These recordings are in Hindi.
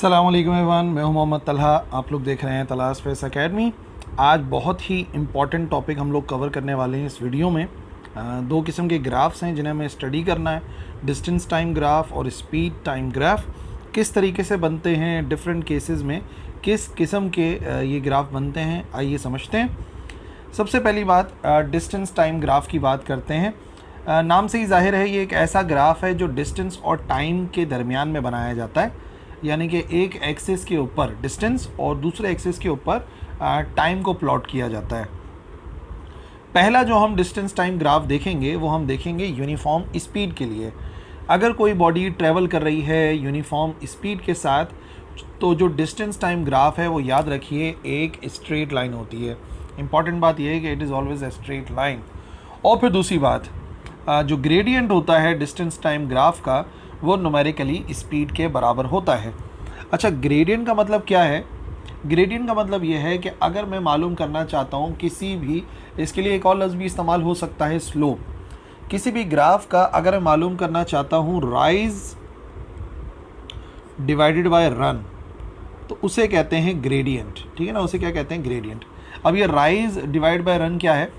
अस्सलाम वालेकुम एवरीवन, मैं हूं मोहम्मद तलहा। आप लोग देख रहे हैं तलाश फेस एकेडमी। आज बहुत ही इम्पॉर्टेंट टॉपिक हम लोग कवर करने वाले हैं इस वीडियो में। दो किस्म के ग्राफ्स हैं जिन्हें हमें स्टडी करना है, डिस्टेंस टाइम ग्राफ और स्पीड टाइम ग्राफ। किस तरीके से बनते हैं, डिफरेंट केसेस में किस किस्म के ये ग्राफ बनते हैं, आइए समझते हैं। सबसे पहली बात, डिस्टेंस टाइम ग्राफ की बात करते हैं। नाम से ही जाहिर है ये एक ऐसा ग्राफ है जो डिस्टेंस और टाइम के दरमियान में बनाया जाता है, यानी कि एक एक्सिस के ऊपर डिस्टेंस और दूसरे एक्सिस के ऊपर टाइम को प्लॉट किया जाता है। पहला जो हम डिस्टेंस टाइम ग्राफ देखेंगे वो हम देखेंगे यूनिफॉर्म स्पीड के लिए। अगर कोई बॉडी ट्रैवल कर रही है यूनिफॉर्म स्पीड के साथ, तो जो डिस्टेंस टाइम ग्राफ है वो याद रखिए एक स्ट्रेट लाइन होती है। इंपॉर्टेंट बात यह है कि it is always a straight line. और फिर दूसरी बात, जो ग्रेडियंट होता है डिस्टेंस टाइम ग्राफ का वो न्यूमेरिकली स्पीड के बराबर होता है। अच्छा, ग्रेडियंट का मतलब क्या है? ग्रेडियंट का मतलब ये है कि अगर मैं मालूम करना चाहता हूँ किसी भी, इसके लिए एक और लफ्ज़ भी इस्तेमाल हो सकता है स्लोप। किसी भी ग्राफ का अगर मैं मालूम करना चाहता हूँ राइज डिवाइडेड बाय रन, तो उसे कहते हैं ग्रेडियंट। ठीक है ना, उसे क्या कहते हैं? ग्रेडियंट। अब ये राइज डिवाइड बाय रन क्या है?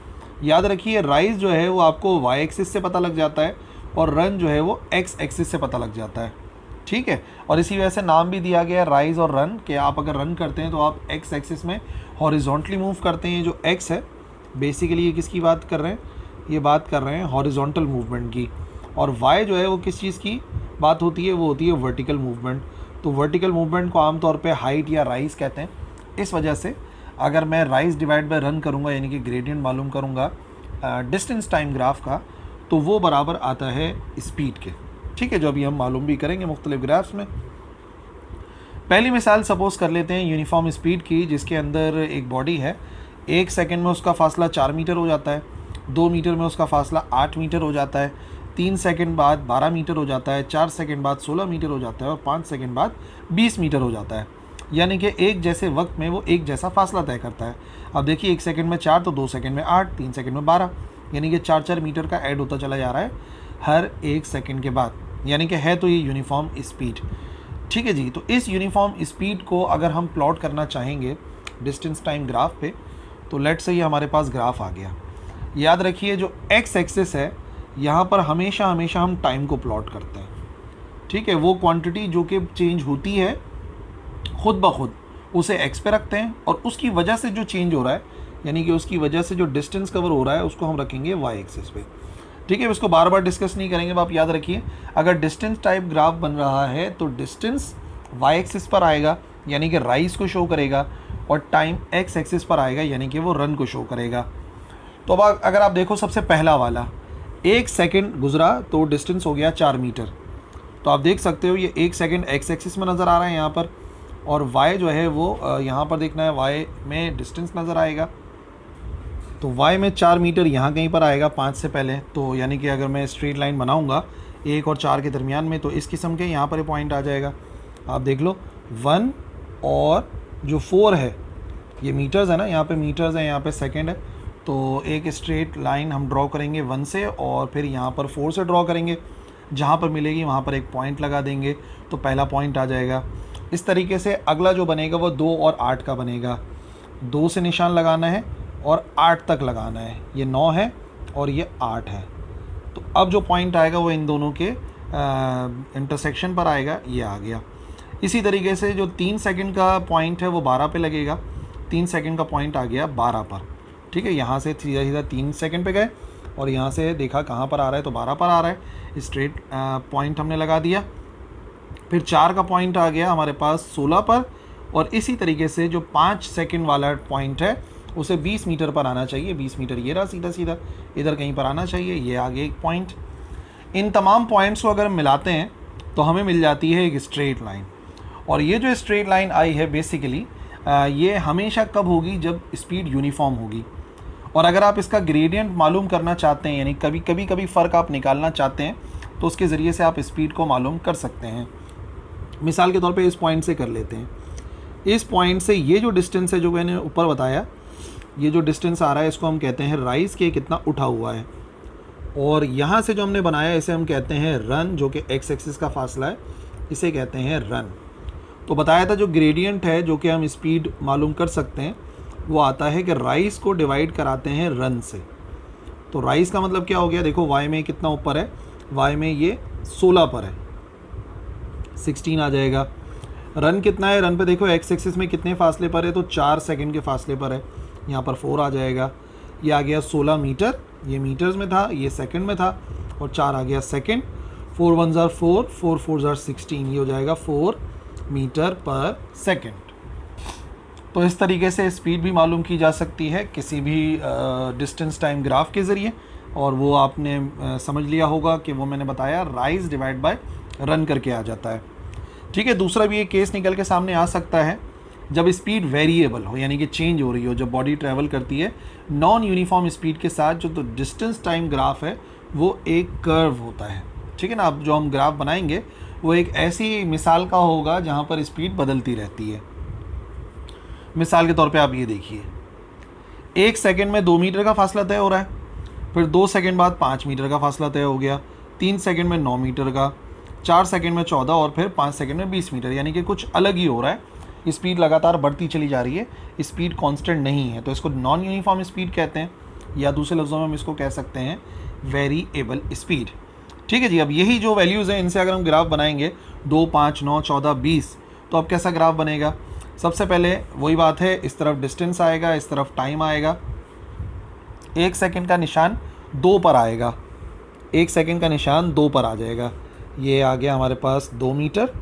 याद रखिए, राइज जो है वो आपको वाई एक्सिस से पता लग जाता है और रन जो है वो एक्स एक्सिस से पता लग जाता है। ठीक है, और इसी वजह से नाम भी दिया गया है राइज और रन, कि आप अगर रन करते हैं तो आप एक्स एक्सिस में हॉरिजॉन्टली मूव करते हैं। जो एक्स है बेसिकली ये किसकी बात कर रहे हैं? ये बात कर रहे हैं हॉरिजॉन्टल मूवमेंट की। और वाई जो है वो किस चीज़ की बात होती है? वो होती है वर्टिकल मूवमेंट। तो वर्टिकल मूवमेंट को आमतौर पर हाइट या राइज कहते हैं। इस वजह से अगर मैं राइज डिवाइड बाय रन करूँगा, यानी कि ग्रेडियंट मालूम करूँगा डिस्टेंस टाइम ग्राफ का, तो वो बराबर आता है स्पीड के। ठीक है, जो अभी हम मालूम भी करेंगे मुख्तलिफ ग्राफ्स में। पहली मिसाल सपोज कर लेते हैं यूनिफॉर्म स्पीड की, जिसके अंदर एक बॉडी है। 1 सेकंड में उसका फासला 4 मीटर हो जाता है, 2 मीटर में उसका फासला 8 मीटर हो जाता है, 3 सेकंड बाद 12 मीटर हो जाता है, 4 सेकंड बाद 16 मीटर हो जाता है और 5 सेकंड बाद 20 मीटर हो जाता है। यानी कि एक जैसे वक्त में वो एक जैसा फासला तय करता है। अब देखिए, 1 सेकंड में 4, तो 2 सेकंड में 8, 3 सेकंड में 12, यानी कि 4-4 मीटर का ऐड होता चला जा रहा है हर 1 सेकंड के बाद। यानी कि है तो ये यूनिफॉर्म स्पीड। ठीक है जी, तो इस यूनिफॉर्म स्पीड को अगर हम प्लॉट करना चाहेंगे डिस्टेंस टाइम ग्राफ पे, तो लेट्स से ये हमारे पास ग्राफ आ गया। याद रखिए, जो एक्स एक्सिस है यहाँ पर हमेशा हम टाइम को प्लॉट करते हैं। ठीक है, वो क्वांटिटी जो कि चेंज होती है खुद ब खुद उसे एक्स पे रखते हैं, और उसकी वजह से जो चेंज हो रहा है, यानी कि उसकी वजह से जो डिस्टेंस कवर हो रहा है, उसको हम रखेंगे वाई एक्सिस पे। ठीक है, इसको बार बार डिस्कस नहीं करेंगे। आप याद रखिए, अगर डिस्टेंस टाइप ग्राफ बन रहा है तो डिस्टेंस वाई एक्सिस पर आएगा, यानी कि राइज को शो करेगा, और टाइम एक्स एक्सिस पर आएगा, यानी कि वो रन को शो करेगा। तो अब अगर आप देखो, सबसे पहला वाला 1 सेकेंड गुजरा तो डिस्टेंस हो गया 4 मीटर। तो आप देख सकते हो ये 1 सेकेंड एक्स एक्सिस में नज़र आ रहा है यहाँ पर, और y जो है वो यहाँ पर देखना है, y में डिस्टेंस नज़र आएगा। तो y में 4 मीटर यहाँ कहीं पर आएगा 5 से पहले। तो यानी कि अगर मैं स्ट्रेट लाइन बनाऊँगा 1 और 4 के दरमियान में, तो इस किस्म के यहाँ पर पॉइंट आ जाएगा। आप देख लो 1 और जो 4 है, ये मीटर्स है ना, यहाँ पे मीटर्स है, यहाँ पे सेकंड है। तो एक स्ट्रेट लाइन हम ड्रॉ करेंगे 1 से, और फिर यहाँ पर 4 से ड्रॉ करेंगे। जहाँ पर मिलेगी वहाँ पर एक पॉइंट लगा देंगे, तो पहला पॉइंट आ जाएगा। इस तरीके से अगला जो बनेगा वो 2 और 8 का बनेगा। 2 से निशान लगाना है और 8 तक लगाना है। ये 9 है और ये 8 है। तो अब जो पॉइंट आएगा वो इन दोनों के इंटरसेक्शन पर आएगा, ये आ गया। इसी तरीके से जो 3 सेकंड का पॉइंट है वो 12 पे लगेगा। 3 सेकंड का पॉइंट आ गया 12 पर। ठीक है, यहाँ से सीधा सीधा 3 सेकंड पे गए, और यहाँ से देखा कहाँ पर आ रहा है, तो 12 पर आ रहा है। स्ट्रेट पॉइंट हमने लगा दिया। फिर 4 का पॉइंट आ गया हमारे पास 16 पर, और इसी तरीके से जो 5 सेकंड वाला पॉइंट है उसे 20 मीटर पर आना चाहिए। 20 मीटर ये रहा, सीधा सीधा इधर कहीं पर आना चाहिए, ये आगे एक पॉइंट। इन तमाम पॉइंट्स को अगर हम मिलाते हैं तो हमें मिल जाती है एक स्ट्रेट लाइन। और ये जो स्ट्रेट लाइन आई है बेसिकली ये हमेशा कब होगी? जब स्पीड यूनिफॉर्म होगी। और अगर आप इसका ग्रेडियंट मालूम करना चाहते हैं, यानी कभी फ़र्क आप निकालना चाहते हैं, तो उसके ज़रिए से आप स्पीड को मालूम कर सकते हैं। मिसाल के तौर पे इस पॉइंट से कर लेते हैं। इस पॉइंट से ये जो डिस्टेंस है, जो मैंने ऊपर बताया, ये जो डिस्टेंस आ रहा है इसको हम कहते हैं राइज के कितना उठा हुआ है। और यहाँ से जो हमने बनाया इसे हम कहते हैं रन, जो कि एक्स एक्सिस का फासला है, इसे कहते हैं रन। तो बताया था जो ग्रेडियंट है जो कि हम स्पीड मालूम कर सकते हैं वो आता है कि राइज को डिवाइड कराते हैं रन से। तो राइज का मतलब क्या हो गया, देखो वाई में कितना ऊपर है, वाई में ये 16 पर है, 16 आ जाएगा। रन कितना है, रन पे देखो एक्स एक्सिस में कितने फासले पर है, तो 4 सेकंड के फासले पर है, यहाँ पर 4 आ जाएगा। ये आ गया 16 मीटर, ये मीटर्स में था, ये सेकंड में था, और 4 आ गया सेकंड। 4 1 ज़ार 4, 4 4 ज़ार 16, ये हो जाएगा 4 मीटर पर सेकंड। तो इस तरीके से स्पीड भी मालूम की जा सकती है किसी भी डिस्टेंस टाइम ग्राफ के ज़रिए, और वो आपने समझ लिया होगा कि वो मैंने बताया राइज डिवाइड बाय रन करके आ जाता है। ठीक है, दूसरा भी एक केस निकल के सामने आ सकता है जब स्पीड वेरिएबल हो, यानी कि चेंज हो रही हो, जब बॉडी ट्रैवल करती है नॉन यूनिफॉर्म स्पीड के साथ, जो तो डिस्टेंस टाइम ग्राफ है वो एक कर्व होता है। ठीक है ना, अब जो हम ग्राफ बनाएंगे वो एक ऐसी मिसाल का होगा जहाँ पर स्पीड बदलती रहती है। मिसाल के तौर पे आप ये देखिए, 1 सेकंड में 2 मीटर का फासला तय हो रहा है, फिर 2 सेकंड बाद 5 मीटर का फासला तय हो गया, 3 सेकंड में 9 मीटर का, 4 सेकंड में 14 और फिर 5 सेकंड में 20 मीटर, यानी कि कुछ अलग ही हो रहा है। स्पीड लगातार बढ़ती चली जा रही है, स्पीड कांस्टेंट नहीं है, तो इसको नॉन यूनिफॉर्म स्पीड कहते हैं, या दूसरे लफ्ज़ों में हम इसको कह सकते हैं वेरिएबल स्पीड। ठीक है जी, अब यही जो वैल्यूज़ हैं इनसे अगर हम ग्राफ बनाएंगे 2 5 9 14 20, तो अब कैसा ग्राफ बनेगा। सबसे पहले वही बात है, इस तरफ डिस्टेंस आएगा, इस तरफ टाइम आएगा। 1 सेकंड का निशान 2 पर आएगा, 1 सेकंड का निशान 2 पर आ जाएगा। ये आ गया हमारे पास 2 मीटर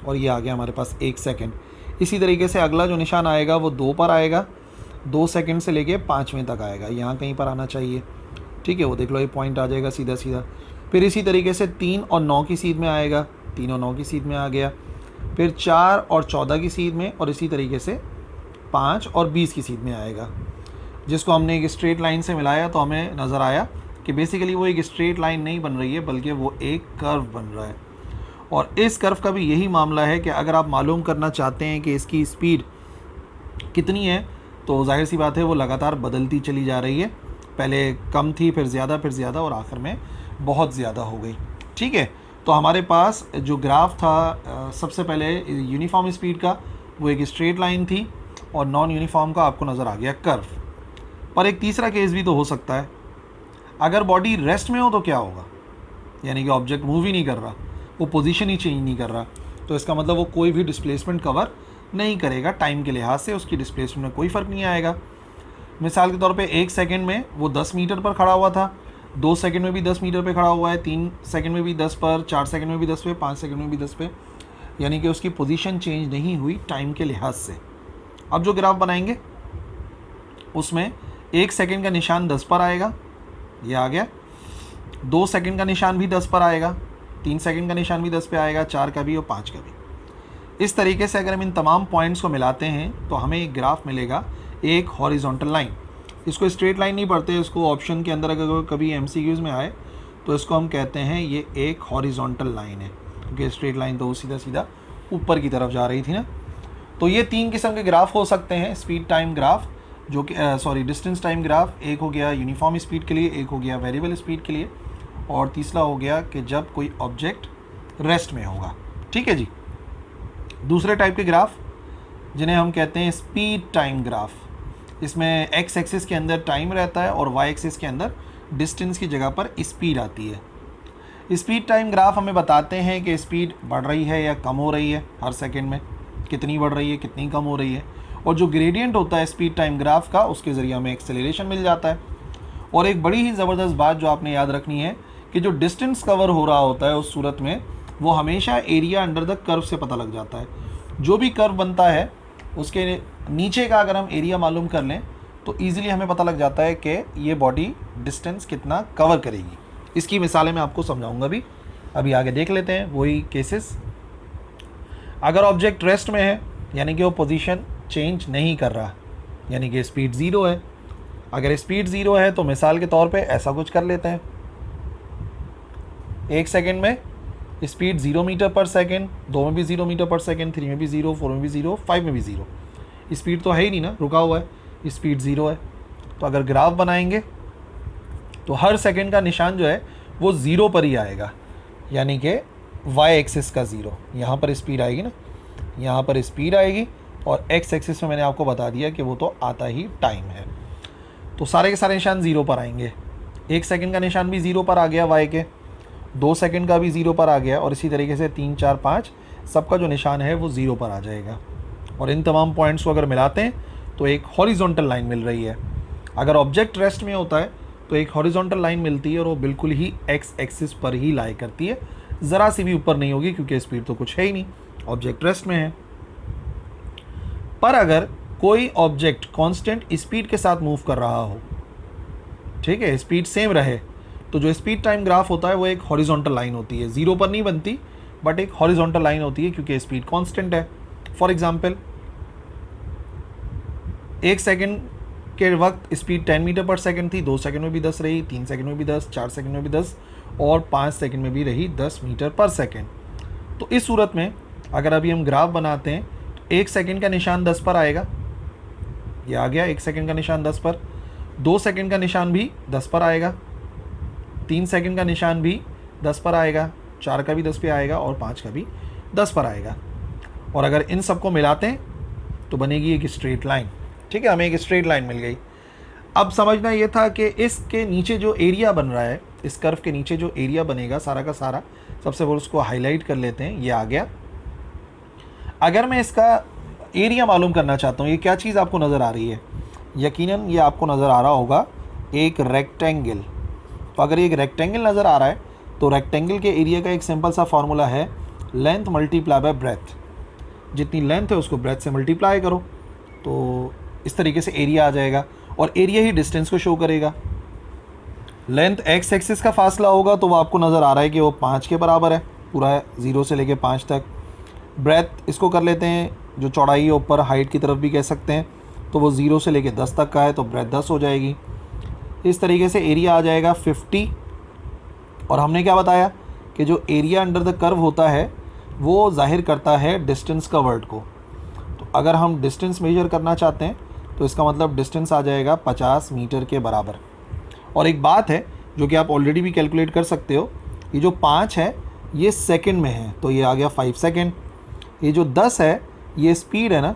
और ये आ गया हमारे पास 1 सेकंड। इसी तरीके से अगला जो निशान आएगा वो 2 पर आएगा, 2 सेकंड से लेके 5वें तक आएगा, यहाँ कहीं पर आना चाहिए। ठीक है, वो देख लो ये पॉइंट आ जाएगा सीधा सीधा। फिर इसी तरीके से 3 और 9 की सीध में आएगा, 3 और 9 की सीध में आ गया, फिर 4 और 14 की सीध में, और इसी तरीके से 5 और 20 की सीध में आएगा। जिसको हमने एक स्ट्रेट लाइन से मिलाया तो हमें नज़र आया कि बेसिकली वो एक स्ट्रेट लाइन नहीं बन रही है, बल्कि वो एक कर्व बन रहा है। और इस कर्व का भी यही मामला है कि अगर आप मालूम करना चाहते हैं कि इसकी स्पीड कितनी है, तो जाहिर सी बात है वो लगातार बदलती चली जा रही है, पहले कम थी, फिर ज़्यादा और आखिर में बहुत ज़्यादा हो गई। ठीक है, तो हमारे पास जो ग्राफ था सबसे पहले यूनिफॉर्म स्पीड का, वो एक स्ट्रेट लाइन थी, और नॉन यूनिफॉर्म का आपको नज़र आ गया कर्व। पर एक तीसरा केस भी तो हो सकता है, अगर बॉडी रेस्ट में हो तो क्या होगा, यानी कि ऑब्जेक्ट मूव ही नहीं कर रहा, वो पोजीशन ही चेंज नहीं कर रहा, तो इसका मतलब वो कोई भी डिस्प्लेसमेंट कवर नहीं करेगा, टाइम के लिहाज से उसकी डिस्प्लेसमेंट में कोई फ़र्क नहीं आएगा। मिसाल के तौर पे 1 सेकंड में वो 10 मीटर पर खड़ा हुआ था, 2 सेकंड में भी 10 मीटर पे खड़ा हुआ है, 3 सेकंड में भी 10 पर, 4 सेकंड में भी 10 पे, 5 सेकंड में भी 10 पे, यानी कि उसकी पोजीशन चेंज नहीं हुई टाइम के लिहाज से। अब जो ग्राफ बनाएंगे उसमें 1 सेकंड का निशान 10 पर आएगा, ये आ गया, 2 सेकंड का निशान भी 10 पर आएगा, 3 सेकंड का निशान भी 10 पे आएगा, 4 का भी और 5 का भी। इस तरीके से अगर हम इन तमाम पॉइंट्स को मिलाते हैं तो हमें एक ग्राफ मिलेगा, एक हॉरिजॉन्टल लाइन। इसको स्ट्रेट लाइन नहीं पढ़ते, इसको ऑप्शन के अंदर अगर कभी MCQs में आए तो इसको हम कहते हैं ये एक हॉरिजॉन्टल लाइन है, क्योंकि स्ट्रेट लाइन तो सीधा सीधा ऊपर की तरफ जा रही थी ना। तो ये 3 किस्म के ग्राफ हो सकते हैं, स्पीड टाइम ग्राफ, जो कि डिस्टेंस टाइम ग्राफ। एक हो गया यूनिफॉर्म स्पीड के लिए, एक हो गया वेरिएबल स्पीड के लिए, और तीसरा हो गया कि जब कोई ऑब्जेक्ट रेस्ट में होगा। ठीक है जी, दूसरे टाइप के ग्राफ जिन्हें हम कहते हैं स्पीड टाइम ग्राफ, इसमें एक्स एक्सिस के अंदर टाइम रहता है और वाई एक्सिस के अंदर डिस्टेंस की जगह पर स्पीड आती है। स्पीड टाइम ग्राफ हमें बताते हैं कि स्पीड बढ़ रही है या कम हो रही है, हर सेकंड में कितनी बढ़ रही है, कितनी कम हो रही है, और जो ग्रेडियंट होता है स्पीड टाइम ग्राफ का, उसके ज़रिए हमें एक्सेलरेशन मिल जाता है। और एक बड़ी ही ज़बरदस्त बात जो आपने याद रखनी है कि जो डिस्टेंस कवर हो रहा होता है उस सूरत में, वो हमेशा एरिया अंडर द कर्व से पता लग जाता है। जो भी कर्व बनता है उसके नीचे का अगर हम एरिया मालूम कर लें तो ईज़िली हमें पता लग जाता है कि ये बॉडी डिस्टेंस कितना कवर करेगी। इसकी मिसालें मैं आपको समझाऊंगा भी, अभी आगे देख लेते हैं वही केसेस। अगर ऑब्जेक्ट रेस्ट में है, यानी कि वो पोजीशन चेंज नहीं कर रहा, यानी कि स्पीड 0 है। अगर स्पीड 0 है तो मिसाल के तौर पे ऐसा कुछ कर लेते हैं, 1 सेकंड में स्पीड 0 मीटर पर सेकंड, 2 में भी 0 मीटर पर सेकंड, 3 में भी 0, 4 में भी 0, 5 में भी 0। स्पीड तो है ही नहीं ना, रुका हुआ है, स्पीड 0 है। तो अगर ग्राफ बनाएंगे तो हर सेकंड का निशान जो है वो 0 पर ही आएगा, यानी कि वाई एक्सिस का 0, यहाँ पर स्पीड आएगी ना, यहाँ पर स्पीड आएगी, और एक्स एक्सिस में मैंने आपको बता दिया कि वो तो आता ही टाइम है। तो सारे के सारे निशान 0 पर आएंगे। 1 सेकंड का निशान भी 0 पर आ गया वाई के, 2 सेकंड का भी 0 पर आ गया, और इसी तरीके से 3, 4, 5 सबका जो निशान है वो 0 पर आ जाएगा। और इन तमाम पॉइंट्स को अगर मिलाते हैं तो एक हॉरिजॉन्टल लाइन मिल रही है। अगर ऑब्जेक्ट रेस्ट में होता है तो एक हॉरिजॉन्टल लाइन मिलती है, और वो बिल्कुल ही एक्स एक्सिस पर ही लाई करती है, ज़रा सी भी ऊपर नहीं होगी, क्योंकि स्पीड तो कुछ है ही नहीं, ऑब्जेक्ट रेस्ट में है। पर अगर कोई ऑब्जेक्ट कांस्टेंट स्पीड के साथ मूव कर रहा हो, ठीक है, स्पीड सेम रहे, तो जो स्पीड टाइम ग्राफ होता है वो एक हॉरिजॉन्टल लाइन होती है। 0 पर नहीं बनती, बट एक हॉरिजॉन्टल लाइन होती है, क्योंकि स्पीड कांस्टेंट है। फॉर एग्जांपल, 1 सेकंड के वक्त स्पीड 10 मीटर पर सेकंड थी, 2 सेकंड में भी 10 रही, 3 सेकंड में भी 10, 4 सेकंड में भी 10, और 5 सेकंड में भी रही 10 मीटर पर सेकंड। तो इस सूरत में अगर अभी हम ग्राफ बनाते हैं तो 1 सेकंड का निशान 10 पर आएगा, ये आ गया 1 सेकंड का निशान 10 पर, 2 सेकंड का निशान भी 10 पर आएगा, 3 सेकंड का निशान भी 10 पर आएगा, 4 का भी 10 पे आएगा, और 5 का भी 10 पर आएगा। और अगर इन सबको मिलाते हैं तो बनेगी एक स्ट्रेट लाइन। ठीक है, हमें एक स्ट्रेट लाइन मिल गई। अब समझना ये था कि इसके नीचे जो एरिया बन रहा है, इस कर्व के नीचे जो एरिया बनेगा सारा का सारा, सबसे पहले उसको हाईलाइट कर लेते हैं, ये आ गया। अगर मैं इसका एरिया मालूम करना चाहता हूँ, ये क्या चीज़ आपको नज़र आ रही है? यकीनन ये आपको नज़र आ रहा होगा एक रेक्टेंगल। तो अगर एक रेक्टेंगल नज़र आ रहा है तो रेक्टेंगल के एरिया का एक सिंपल सा फार्मूला है, लेंथ मल्टीप्लाई बाय ब्रेथ। जितनी लेंथ है उसको ब्रेथ से मल्टीप्लाई करो, तो इस तरीके से एरिया आ जाएगा, और एरिया ही डिस्टेंस को शो करेगा। लेंथ एक्स एक्सिस का फासला होगा तो वो आपको नज़र आ रहा है कि वो 5 के बराबर है, पूरा 0 से लेके 5 तक। ब्रेथ इसको कर लेते हैं, जो चौड़ाई है ऊपर हाइट की तरफ भी कह सकते हैं, तो वो 0 से लेके 10 तक का है, तो ब्रेथ 10 हो जाएगी। इस तरीके से एरिया आ जाएगा 50। और हमने क्या बताया कि जो एरिया अंडर द कर्व होता है वो जाहिर करता है डिस्टेंस कवर्ड को। तो अगर हम डिस्टेंस मेजर करना चाहते हैं तो इसका मतलब डिस्टेंस आ जाएगा 50 मीटर के बराबर। और एक बात है जो कि आप ऑलरेडी भी कैलकुलेट कर सकते हो, ये जो 5 है ये सेकंड में है, तो ये आ गया 5 सेकंड। ये जो 10 है ये स्पीड है ना,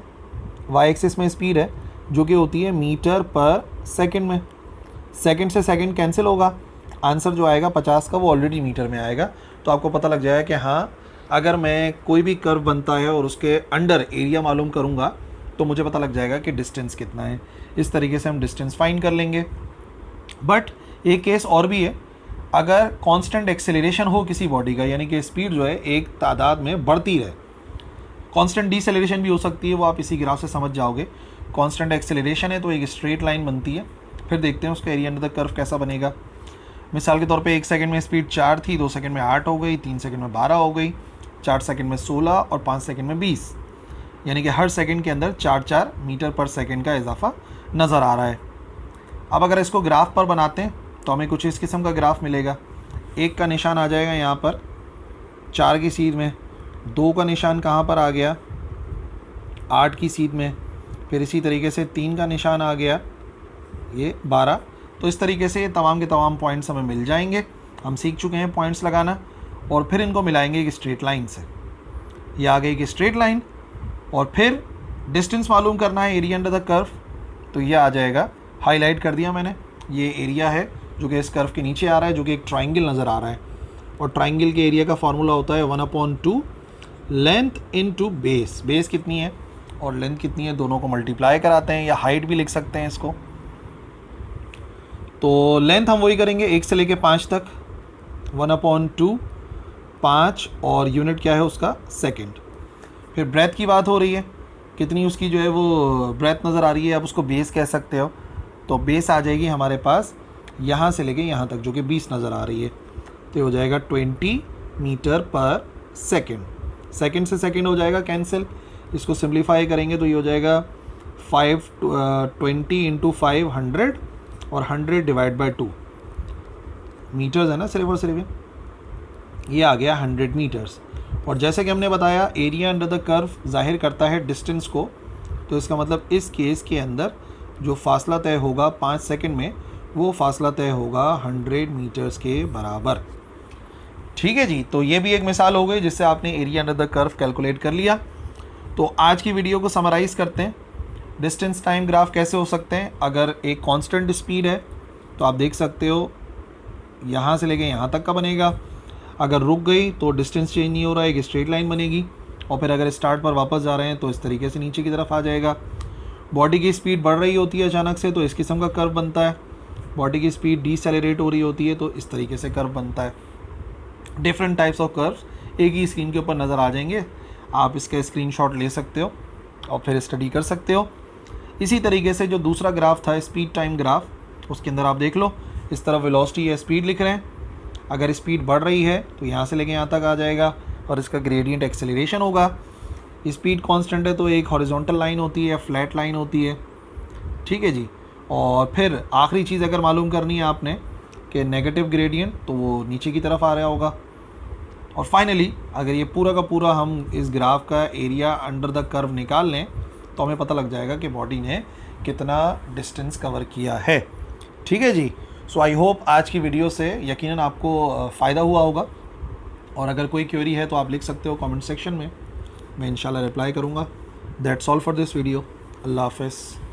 वाई एक्सिस में स्पीड है, जो कि होती है मीटर पर सेकंड में। सेकंड से सेकंड कैंसिल होगा, आंसर जो आएगा 50 का वो ऑलरेडी मीटर में आएगा। तो आपको पता लग जाएगा कि हाँ, अगर मैं कोई भी कर्व बनता है और उसके अंडर एरिया मालूम करूँगा तो मुझे पता लग जाएगा कि डिस्टेंस कितना है। इस तरीके से हम डिस्टेंस फाइंड कर लेंगे। बट एक केस और भी है, अगर कांस्टेंट एक्सेलरेशन हो किसी बॉडी का, यानी कि स्पीड जो है एक तादाद में बढ़ती रहे। कांस्टेंट डिसेलरेशन भी हो सकती है, वो आप इसी ग्राफ से समझ जाओगे। कांस्टेंट एक्सेलरेशन है तो एक स्ट्रेट लाइन बनती है। फिर देखते हैं उसका एरिया अंडर द कर्व कैसा बनेगा। मिसाल के तौर पे 1 सेकंड में स्पीड 4 थी, 2 सेकंड में 8 हो गई, 3 सेकंड में 12 हो गई, 4 सेकंड में 16 और 5 सेकंड में 20, यानी कि हर सेकंड के अंदर 4-4 मीटर पर सेकंड का इजाफा नज़र आ रहा है। अब अगर इसको ग्राफ पर बनाते हैं तो हमें कुछ इस किस्म का ग्राफ मिलेगा। 1 का निशान आ जाएगा यहाँ पर 4 की सीध में, 2 का निशान कहाँ पर आ गया 8 की सीध में, फिर इसी तरीके से 3 का निशान आ गया ये 12। तो इस तरीके से तमाम के तमाम पॉइंट्स हमें मिल जाएंगे। हम सीख चुके हैं पॉइंट्स लगाना, और फिर इनको मिलाएंगे एक स्ट्रेट लाइन से। ये आ गई एक स्ट्रेट लाइन, और फिर डिस्टेंस मालूम करना है एरिया अंडर द कर्व, तो ये आ जाएगा, हाईलाइट कर दिया मैंने, ये एरिया है जो कि इस कर्व के नीचे आ रहा है, जो कि एक ट्राइंगल नज़र आ रहा है। और ट्राइंगल के एरिया का फार्मूला होता है 1/2 लेंथ इनटू बेस। बेस कितनी है और लेंथ कितनी है, दोनों को मल्टीप्लाई कराते हैं, या हाइट भी लिख सकते हैं इसको। तो लेंथ हम वही करेंगे 1 से लेके 5 तक, 1/2 5, और यूनिट क्या है उसका सेकंड। फिर ब्रेथ की बात हो रही है, कितनी उसकी जो है वो ब्रेथ नज़र आ रही है, आप उसको बेस कह सकते हो। तो बेस आ जाएगी हमारे पास यहाँ से लेके यहाँ तक, जो कि 20 नज़र आ रही है, तो हो जाएगा 20 मीटर पर सेकंड। सेकंड से सेकंड हो जाएगा कैंसिल, इसको सिंप्लीफाई करेंगे तो ये हो जाएगा 20 इंटू 5 100, और 100 डिवाइड बाई 2 मीटर्स है ना सिर्फ और सिर्फ, ये आ गया 100 मीटर्स। और जैसे कि हमने बताया एरिया अंडर द कर्व जाहिर करता है डिस्टेंस को, तो इसका मतलब इस केस के अंदर जो फासला तय होगा 5 सेकंड में, वो फासला तय होगा 100 मीटर्स के बराबर। ठीक है जी, तो ये भी एक मिसाल हो गई जिससे आपने area under the curve calculate कर लिया। तो आज की वीडियो को समराइज़ करते हैं। डिस्टेंस टाइम ग्राफ कैसे हो सकते हैं? अगर एक कांस्टेंट स्पीड है तो आप देख सकते हो यहाँ से लेके यहाँ तक का बनेगा। अगर रुक गई तो डिस्टेंस चेंज नहीं हो रहा है, एक स्ट्रेट लाइन बनेगी। और फिर अगर स्टार्ट पर वापस जा रहे हैं तो इस तरीके से नीचे की तरफ आ जाएगा। बॉडी की स्पीड बढ़ रही होती है अचानक से तो इस किस्म का कर्व बनता है। बॉडी की स्पीड डिसेलेरेट हो रही होती है तो इस तरीके से कर्व बनता है। डिफरेंट टाइप्स ऑफ कर्व्स एक ही स्क्रीन के ऊपर नज़र आ जाएंगे। आप इसका स्क्रीनशॉट ले सकते हो और फिर स्टडी कर सकते हो। इसी तरीके से जो दूसरा ग्राफ था स्पीड टाइम ग्राफ, उसके अंदर आप देख लो इस तरफ वेलोसिटी या स्पीड लिख रहे हैं। अगर स्पीड बढ़ रही है तो यहाँ से लेके यहाँ तक आ जाएगा और इसका ग्रेडियंट एक्सेलरेशन होगा। स्पीड कांस्टेंट है तो एक हॉरिजॉन्टल लाइन होती है, फ्लैट लाइन होती है, ठीक है जी। और फिर आखिरी चीज़ अगर मालूम करनी है आपने कि नेगेटिव ग्रेडियंट, तो वो नीचे की तरफ आ रहा होगा। और फाइनली अगर ये पूरा का पूरा हम इस ग्राफ का एरिया अंडर द कर्व निकाल लें तो हमें पता लग जाएगा कि बॉडी ने कितना डिस्टेंस कवर किया है, ठीक है जी। सो आई होप आज की वीडियो से यकीनन आपको फ़ायदा हुआ होगा। और अगर कोई क्वेरी है तो आप लिख सकते हो कमेंट सेक्शन में, मैं इंशाल्लाह रिप्लाई करूँगा। That's all for this video. अल्लाह हाफ़िज़।